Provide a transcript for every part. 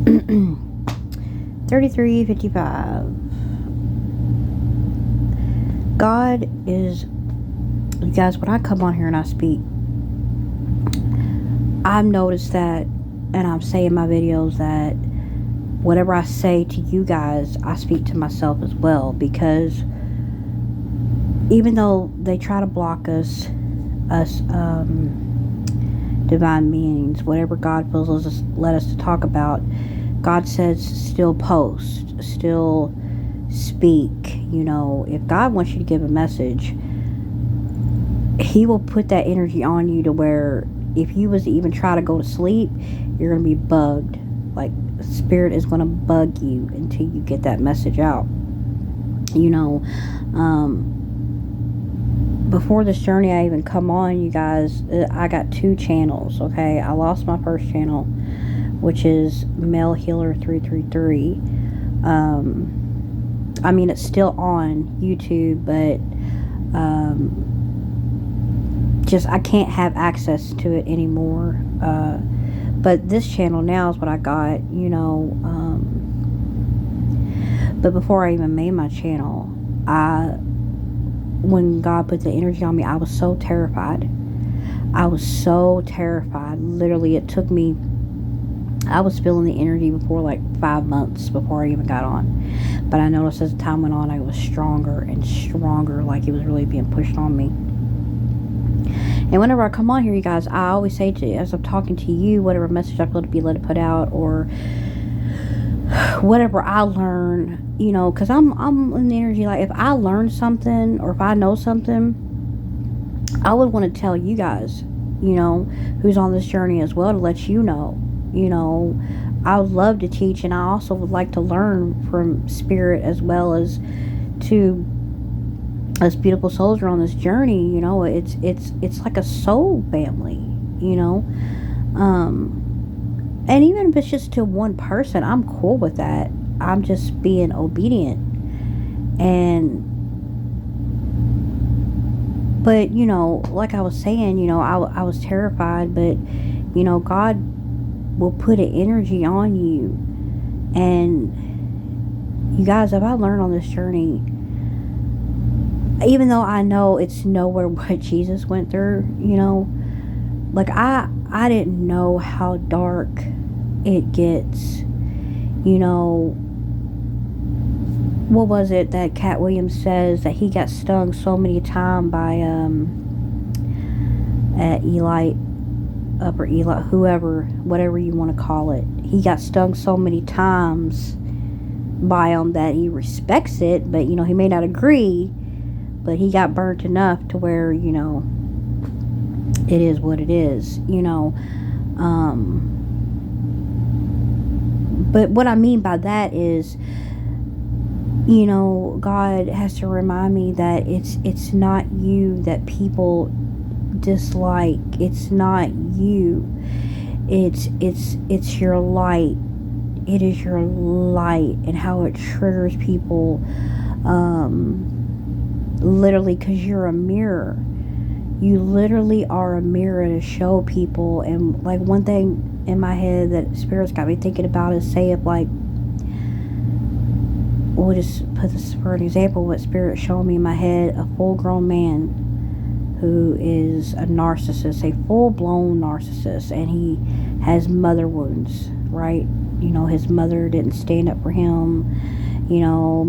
33:55. God is, you guys, when I come on here and I speak, I've noticed that, and I'm saying in my videos that whatever I say to you guys, I speak to myself as well, because even though they try to block us divine beings, whatever God feels let us to talk about, God says still post, still speak. If God wants you to give a message, He will put that energy on you to where if you was to even try to go to sleep, you're going to be bugged. Like, Spirit is going to bug you until you get that message out. Before this journey I even come on, you guys, I got 2 channels, okay? I lost my first channel, which is Male Healer 333. It's still on YouTube, but just I can't have access to it anymore. But this channel now is what I got, but before I even made my channel, when God put the energy on me, I was so terrified. Literally, it took me, I was feeling the energy before like 5 months before I even got on. But I noticed as time went on, I was stronger and stronger, like it was really being pushed on me. And whenever I come on here, you guys, I always say to you, as I'm talking to you, whatever message I feel to be led to put out, or whatever I learn, because I'm in the energy, like if I learn something or if I know something, I would want to tell you guys, who's on this journey as well, to let you know. I would love to teach, and I also would like to learn from Spirit as well as to us beautiful souls who are on this journey. It's like a soul family, and even if it's just to one person, I'm cool with that. I'm just being obedient. But like I was saying, I was terrified, but God will put an energy on you. And you guys, if I learned on this journey, even though I know it's nowhere what Jesus went through, like I didn't know how dark it gets. What was it that Cat Williams says, that he got stung so many times by at Eli, Upper Eli, whoever, whatever you want to call it. He got stung so many times by him that he respects it, but he may not agree, but he got burnt enough to where it is what it is. But what I mean by that is, God has to remind me that it's not you that people dislike. It's not you. It's your light. It is your light and how it triggers people. Literally, because you're a mirror. You literally are a mirror to show people. And like one thing in my head that Spirit's got me thinking about is, say if like, we'll just put this for an example, what Spirit showed me in my head, a full-grown man who is a narcissist, a full-blown narcissist, and he has mother wounds, right? His mother didn't stand up for him,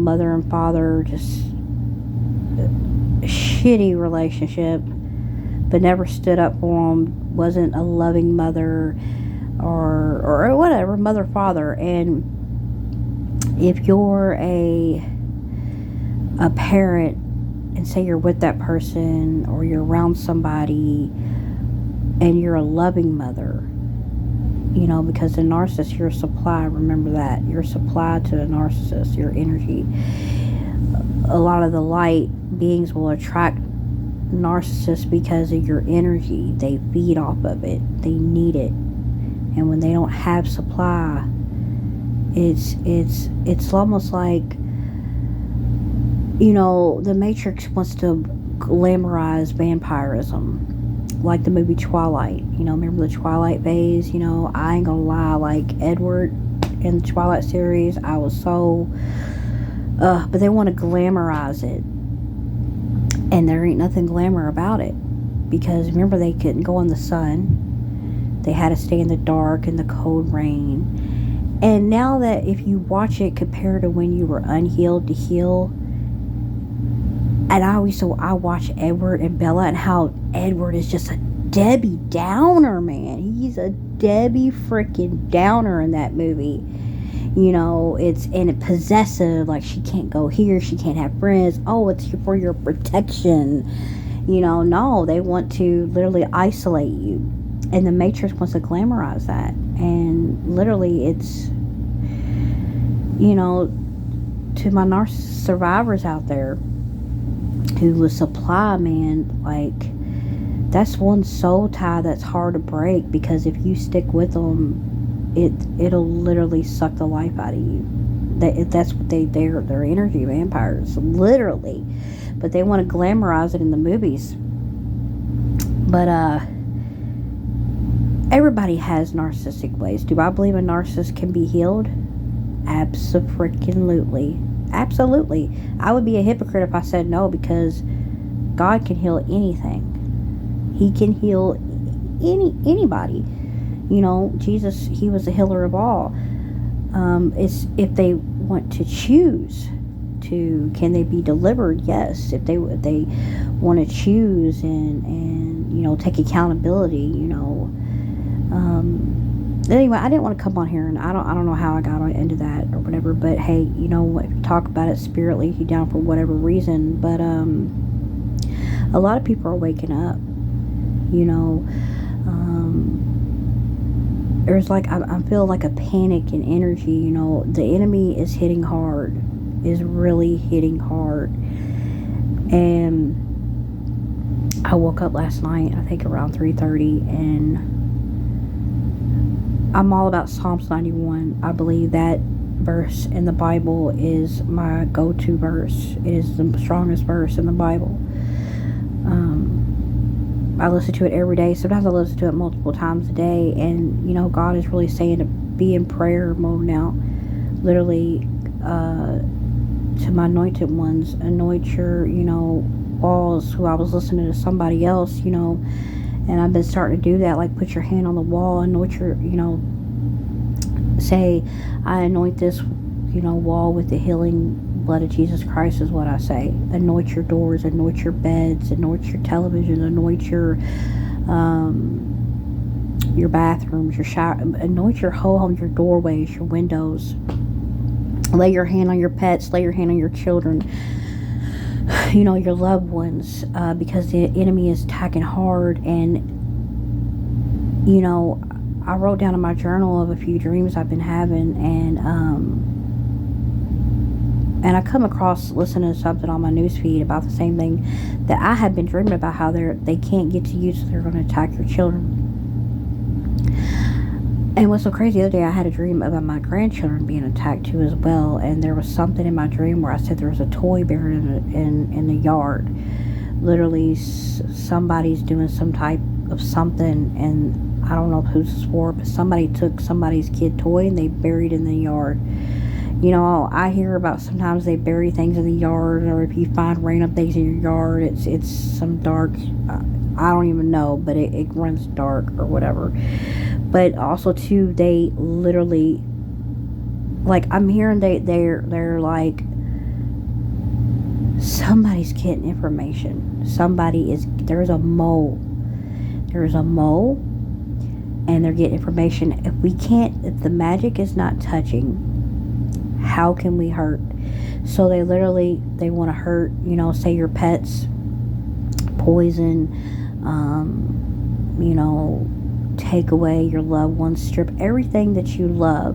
mother and father, just shitty relationship, but never stood up for him, wasn't a loving mother, or whatever, mother, father. And if you're a parent, and say you're with that person or you're around somebody and you're a loving mother, because the narcissist, you're a supply, remember that. You're a supply to the narcissist, your energy. A lot of the light beings will attract narcissists because of your energy. They feed off of it. They need it. And when they don't have supply, it's almost like, the Matrix wants to glamorize vampirism, like the movie Twilight. Remember the Twilight phase? I ain't gonna lie, like Edward in the Twilight series. I was so, but they want to glamorize it. And there ain't nothing glamour about it. Because remember, they couldn't go in the sun. They had to stay in the dark and the cold rain. And now that if you watch it compared to when you were unhealed to heal, and I watch Edward and Bella, and how Edward is just a Debbie Downer, man. He's a Debbie freaking Downer in that movie. You know, it's possessive, like she can't go here, she can't have friends. Oh, it's for your protection. You know, no, they want to literally isolate you. And the Matrix wants to glamorize that. And literally, it's, you know, to my narcissist survivors out there who was supply, man, like, that's one soul tie that's hard to break, because if you stick with them, it'll literally suck the life out of you. That's what they're energy vampires, literally. But they want to glamorize it in the movies. But everybody has narcissistic ways. Do I believe a narcissist can be healed? Absolutely. Absolutely. I would be a hypocrite if I said no, because God can heal anything. He can heal anybody. You know, Jesus, he was the healer of all. It's if they want to choose to, can they be delivered? Yes. If they want to choose and you know, take accountability, you know. Anyway, I didn't want to come on here, and I don't know how I got into that or whatever, but hey, you know, if you talk about it, spirit leads you down for whatever reason. But a lot of people are waking up, you know. There's like, I feel like a panic in energy, you know. The enemy is hitting hard, is really hitting hard. And I woke up last night, I think around 3:30, and I'm all about Psalms 91. I believe that verse in the Bible is my go-to verse. It is the strongest verse in the Bible. I listen to it every day. Sometimes I listen to it multiple times a day. And, you know, God is really saying to be in prayer mode now. Literally, to my anointed ones, anoint your, you know, walls. Who I was listening to somebody else, you know, and I've been starting to do that. Like, put your hand on the wall, anoint your, you know, say, I anoint this, you know, wall with the healing blood of Jesus Christ, is what I say. Anoint your doors, anoint your beds, anoint your television, anoint your bathrooms, your shower, anoint your whole home, your doorways, your windows. Lay your hand on your pets, lay your hand on your children, you know, your loved ones, because the enemy is attacking hard. And, you know, I wrote down in my journal of a few dreams I've been having, and I come across listening to something on my newsfeed about the same thing that I have been dreaming about, how they can't get to you, so they're going to attack your children. And what's so crazy, the other day I had a dream about my grandchildren being attacked too as well, and there was something in my dream where I said there was a toy buried in the yard. Literally, somebody's doing some type of something, and I don't know who this is for, but somebody took somebody's kid toy and they buried it in the yard. You know, I hear about sometimes they bury things in the yard, or if you find random things in your yard, it's some dark, I don't even know, but it runs dark or whatever. But also too, they literally, like, I'm hearing they're like, somebody's getting information. There's a mole, and they're getting information. If the magic is not touching, how can we hurt? So they want to hurt, you know, say your pets, poison, you know, take away your loved ones, strip everything that you love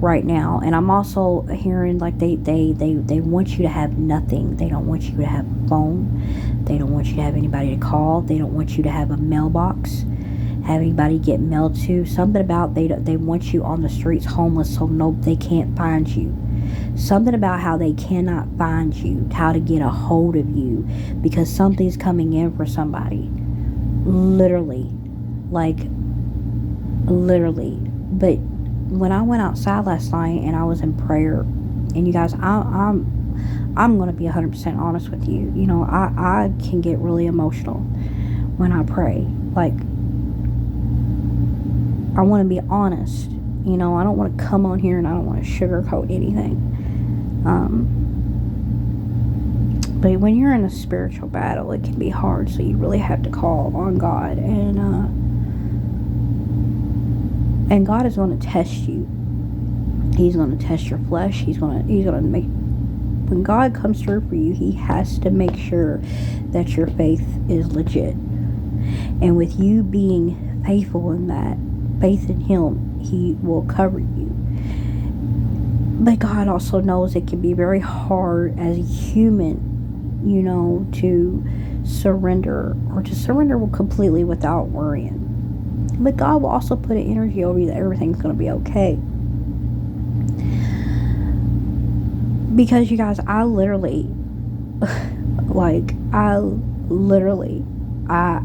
right now. And I'm also hearing like they want you to have nothing. They don't want you to have a phone. They don't want you to have anybody to call. They don't want you to have a mailbox, have anybody get mail to. Something about they want you on the streets homeless, so they can't find you. Something about how they cannot find you, how to get a hold of you, because something's coming in for somebody. Literally. But when I went outside last night and I was in prayer, and you guys, I'm going to be 100% honest with you. You know, I can get really emotional when I pray. Like, I want to be honest. You know, I don't want to come on here and I don't want to sugarcoat anything. But when you're in a spiritual battle, it can be hard. So you really have to call on God, and God is going to test you. He's going to test your flesh. He's going to make, when God comes through for you, he has to make sure that your faith is legit. And with you being faithful in that, faith in him, he will cover you. But God also knows it can be very hard as a human, you know, to surrender completely without worrying. But God will also put an energy over you that everything's going to be okay. Because you guys, I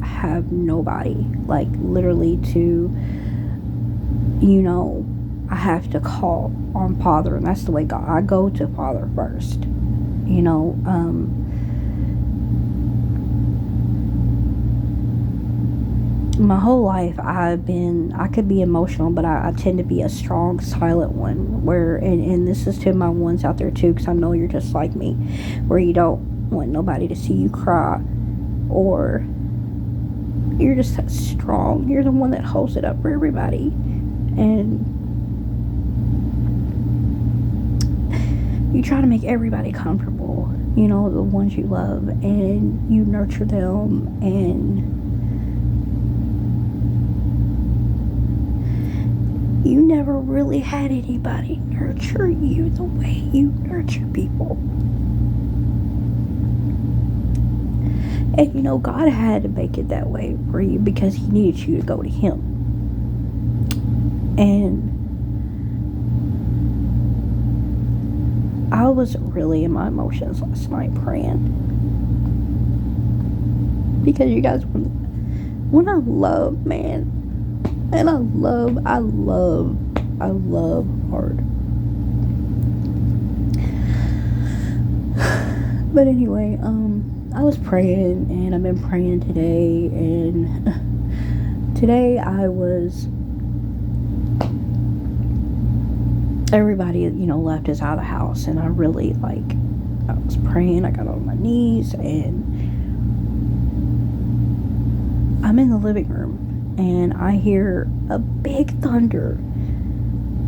have nobody, like, literally to, you know, I have to call on Father, and that's the way I go to Father first, you know. My whole life I could be emotional, but I tend to be a strong, silent one, where, and this is to my ones out there too, because I know you're just like me, where you don't want nobody to see you cry, or you're just that strong. You're the one that holds it up for everybody, and you try to make everybody comfortable, you know, the ones you love, and you nurture them, and you never really had anybody nurture you the way you nurture people. And you know, God had to make it that way for you because he needed you to go to him. And I was really in my emotions last night praying. Because you guys, when I love, man, and I love hard. But anyway, I was praying, and I've been praying today, and today everybody, you know, left us out of the house, and I was praying. I got on my knees, and I'm in the living room, and I hear a big thunder,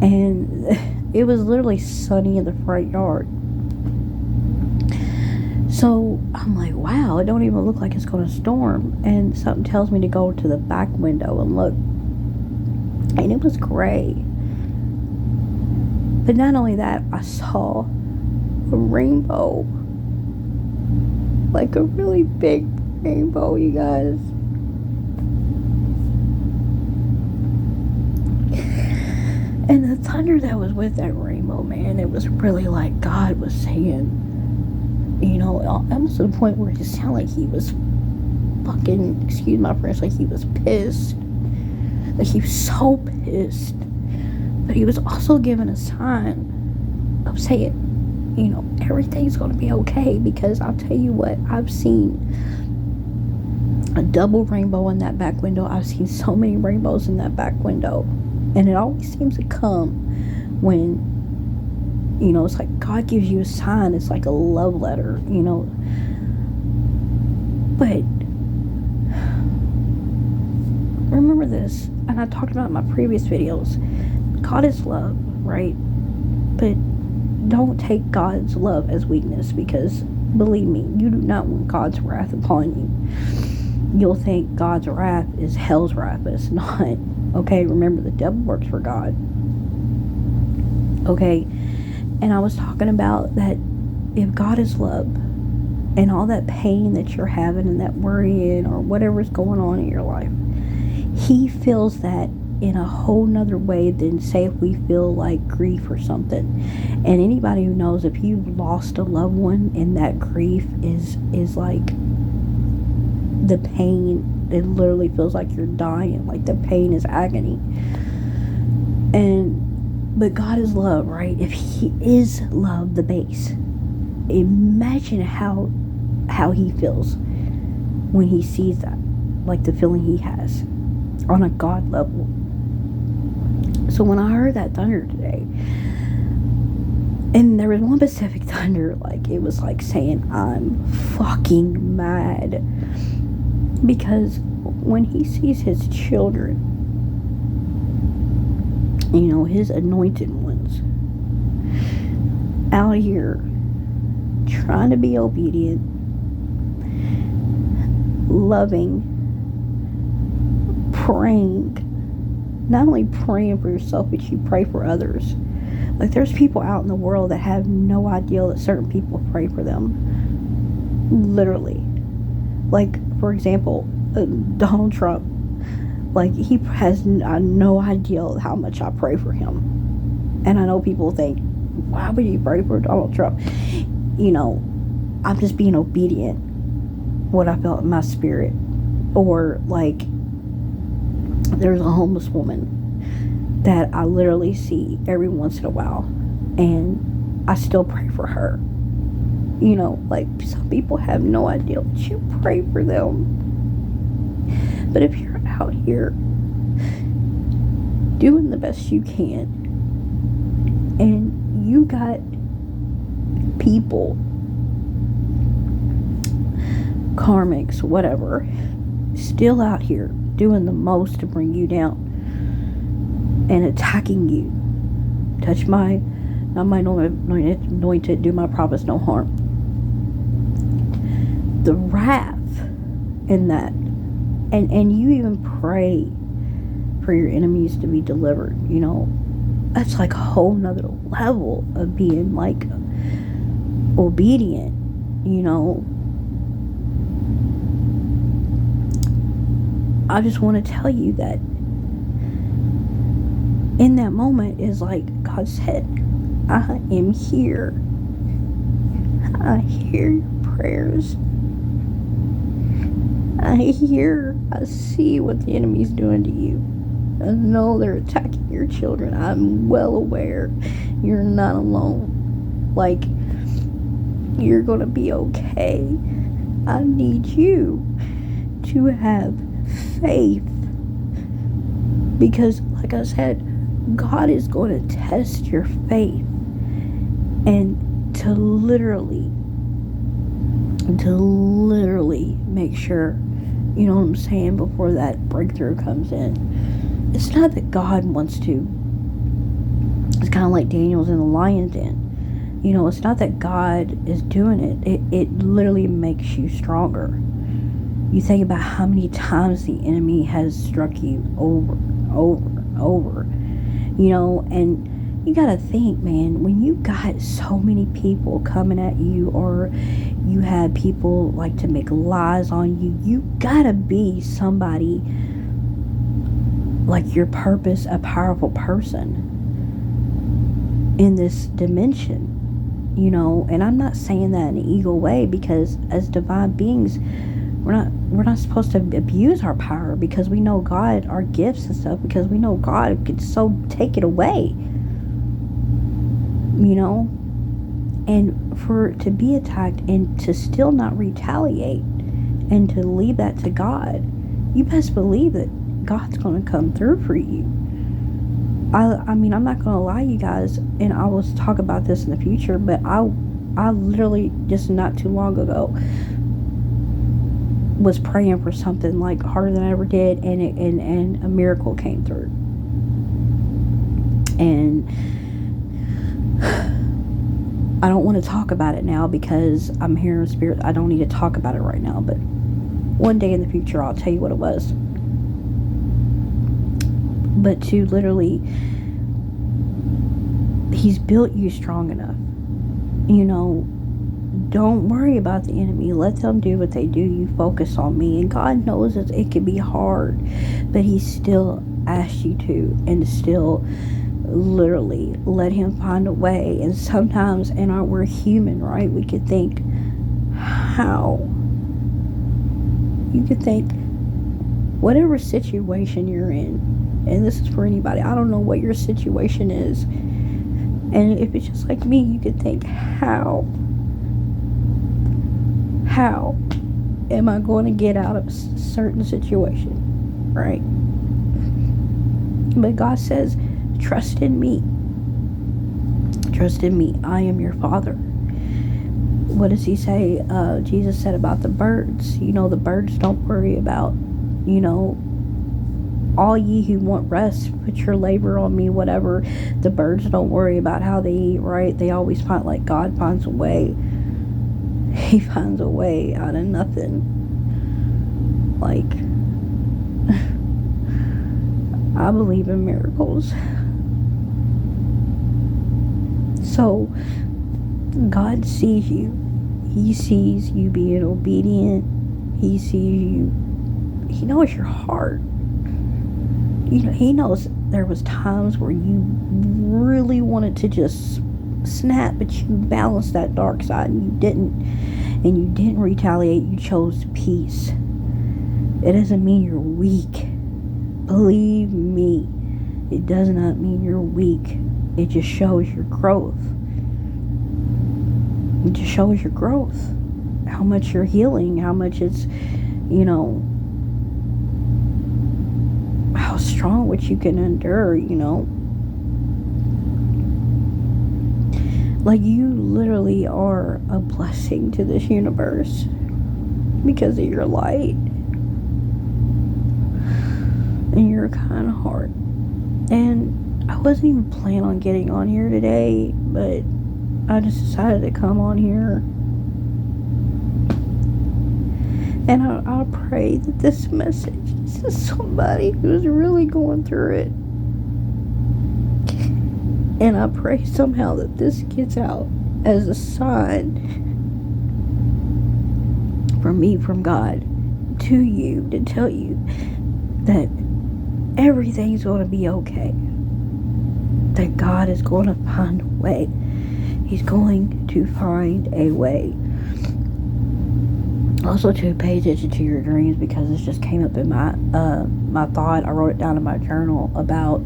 and it was literally sunny in the front yard. So I'm like, wow, it don't even look like it's going to storm, and something tells me to go to the back window and look, and it was gray. But not only that, I saw a rainbow, like a really big rainbow, you guys. And the thunder that was with that rainbow, man, it was really like God was saying, you know, almost to the point where it just sounded like he was fucking, excuse my French, like he was pissed. Like he was so pissed. But he was also giving a sign of saying, you know, everything's going to be okay. Because I'll tell you what, I've seen a double rainbow in that back window. I've seen so many rainbows in that back window. And it always seems to come when, you know, it's like God gives you a sign. It's like a love letter, you know. But remember this, and I talked about in my previous videos, God is love, right? But don't take God's love as weakness, because believe me, you do not want God's wrath upon you. You'll think God's wrath is hell's wrath, but it's not. Okay, remember, the devil works for God. Okay, and I was talking about that if God is love, and all that pain that you're having and that worrying or whatever's going on in your life, he feels that in a whole nother way than, say, if we feel like grief or something. And anybody who knows, if you've lost a loved one, and that grief is like the pain, it literally feels like you're dying, like the pain is agony. And But God is love, right? If he is love, the base, imagine how he feels when he sees that, like the feeling he has on a God level. So when I heard that thunder today, and there was one specific thunder, like it was like saying, I'm fucking mad. Because when he sees his children, you know, his anointed ones, out here trying to be obedient, loving, praying, not only praying for yourself, but you pray for others. Like, there's people out in the world that have no idea that certain people pray for them. Literally. Like, for example, Donald Trump. Like, he has no idea how much I pray for him. And I know people think, why would you pray for Donald Trump? You know, I'm just being obedient. What I felt in my spirit. Or, like, there's a homeless woman that I literally see every once in a while, and I still pray for her. You know, like, some people have no idea that you pray for them. But if you're out here doing the best you can, and you got people, karmics, whatever, still out here doing the most to bring you down and attacking you, not my anointed, do my prophets no harm. The wrath in that, and you even pray for your enemies to be delivered, you know, that's like a whole nother level of being like obedient, you know. I just want to tell you that in that moment is like God said, I am here. I hear your prayers. I see what the enemy's doing to you. I know they're attacking your children. I'm well aware. You're not alone. Like, you're gonna be okay. I need you to have faith. Because, like I said, God is going to test your faith. And to literally make sure, you know what I'm saying, before that breakthrough comes in. It's not that God wants to. It's kind of like Daniel's in the lion's den. You know, it's not that God is doing it. It literally makes you stronger. You think about how many times the enemy has struck you over and over and over. You know, and you gotta think, man, when you got so many people coming at you, or you had people like to make lies on you, you gotta be somebody, like your purpose, a powerful person in this dimension, you know. And I'm not saying that in an ego way, because as divine beings, we're not supposed to abuse our power, because we know God, our gifts and stuff, because we know God could so take it away, you know. And for to be attacked and to still not retaliate and to leave that to God, you best believe that God's going to come through for you. I mean, I'm not going to lie, you guys, and I will talk about this in the future, but I literally just not too long ago was praying for something like harder than I ever did, and a miracle came through. And I don't want to talk about it now because I'm hearing spirit. I don't need to talk about it right now, but one day in the future I'll tell you what it was. But to literally, he's built you strong enough, you know. Don't worry about the enemy. Let them do what they do. You focus on me. And God knows that it can be hard, but he still asks you to, and still literally let him find a way. And sometimes we're human, right? We could think, how? You could think, whatever situation you're in, and this is for anybody, I don't know what your situation is. And if it's just like me, you could think, how am I going to get out of a certain situation, right? But God says, trust in me. Trust in me. I am your Father. What does he say? Jesus said about the birds. The birds don't worry about, all ye who want rest, put your labor on me, whatever. The birds don't worry about how they eat, right? They always find, like, God finds a way. He finds a way out of nothing. Like, I believe in miracles. So, God sees you. He sees you being obedient. He sees you. He knows your heart. He knows there was times where you really wanted to just snap, but you balanced that dark side and you didn't retaliate. You chose peace. It doesn't mean you're weak. Believe me, it does not mean you're weak. It just shows your growth. It just shows your growth. How much you're healing, how much it's, how strong what you can endure, Like, you literally are a blessing to this universe because of your light and your kind heart. And I wasn't even planning on getting on here today, but I just decided to come on here. And I pray that this message is to somebody who's really going through it. And I pray somehow that this gets out as a sign from me, from God, to you, to tell you that everything's going to be okay. That God is going to find a way. He's going to find a way. Also, to pay attention to your dreams, because this just came up in my thought. I wrote it down in my journal about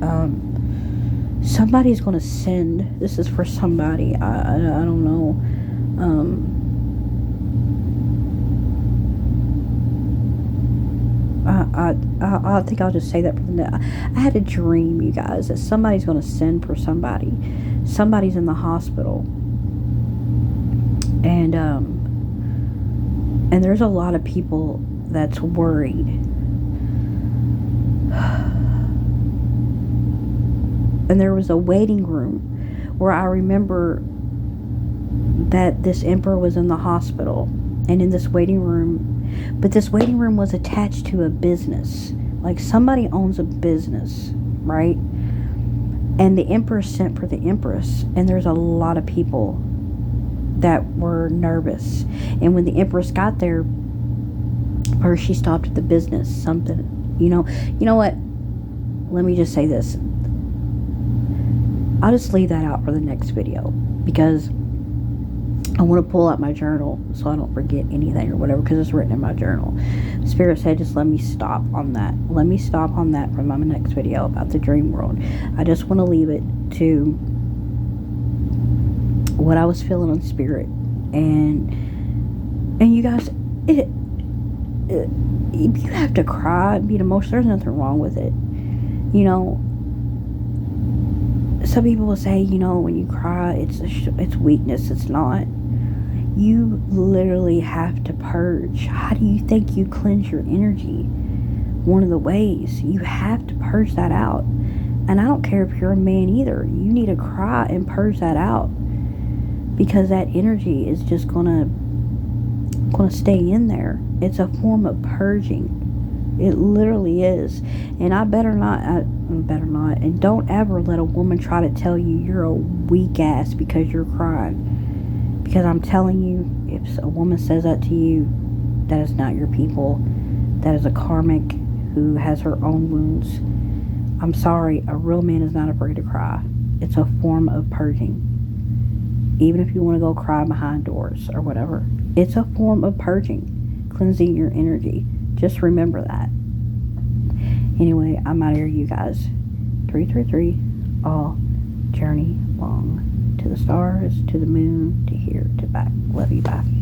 somebody's going to send. This is for somebody. I don't know. I think I'll just say that for the net. I had a dream, you guys, that somebody's going to send for somebody. Somebody's in the hospital. And there's a lot of people that's worried. And there was a waiting room where I remember that this emperor was in the hospital. And in this waiting room, but this waiting room was attached to a business. Like, somebody owns a business, right? And the emperor sent for the empress. And there's a lot of people that were nervous. And when the empress got there, first she stopped at the business. Something, you know what? Let me just say this. I'll just leave that out for the next video, because I want to pull out my journal so I don't forget anything or whatever, because it's written in my journal. Spirit said, just let me stop on that. Let me stop on that for my next video about the dream world. I just want to leave it to what I was feeling on spirit. And you guys, if you have to cry, be emotional, there's nothing wrong with it. Some people will say, when you cry, it's weakness. It's not. You literally have to purge. How do you think you cleanse your energy? One of the ways, you have to purge that out. And I don't care if you're a man either. You need to cry and purge that out, because that energy is just gonna stay in there. It's a form of purging. It literally is. And I better not, and don't ever let a woman try to tell you you're a weak ass because you're crying. Because I'm telling you, if a woman says that to you, that is not your people. That is a karmic who has her own wounds. I'm sorry, a real man is not afraid to cry. It's a form of purging. Even if you want to go cry behind doors or whatever, it's a form of purging, cleansing your energy. Just remember that. Anyway, I'm out of here, you guys. 333, all journey long. stars, to the moon, to here, to back. Love you, bye.